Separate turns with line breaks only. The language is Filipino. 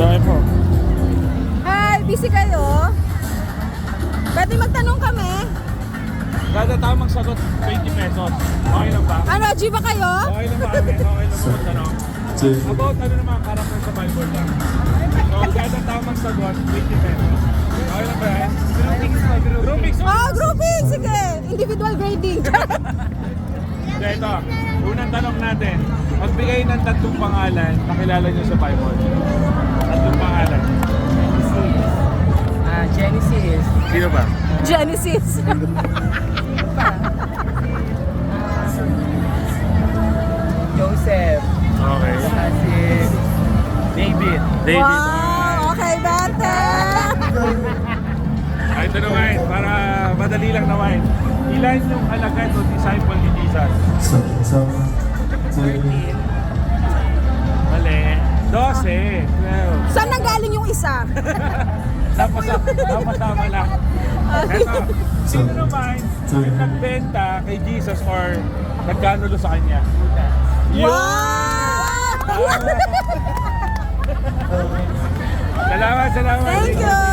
Dami po.
Hi, busy kayo? Pwede magtanong kami?
Kada tamang sagot, 20 pesos. Okay lang ba?
Ano, G ba kayo?
Okay lang ba kami? Okay lang ba tanong? About ano naman, character sa Bible lang. So, kada tamang sagot, 20 pesos. Okay lang ba yan? Grouping.
Oh, grouping! Sige! Individual grading.
So, ito. Unang tanong natin. Magbigay ng tatlong pangalan na kilala nyo sa Bible. Tatlong pangalan.
Genesis.
Sino ba?
Genesis.
Joseph.
Okay.
Si David.
David.
Wow! Okay, Bente!
Ay, ito naman, para madali lang naman. Ilan yung alagad o disciple ni Jesus?
13.
Mali. 12. 12.
Saan nanggaling yung isa?
Napasama lang. Eto, sino naman yung nagbenta kay Jesus or nagkanulo sa kanya?
Wow!
Salamat.
Thank you!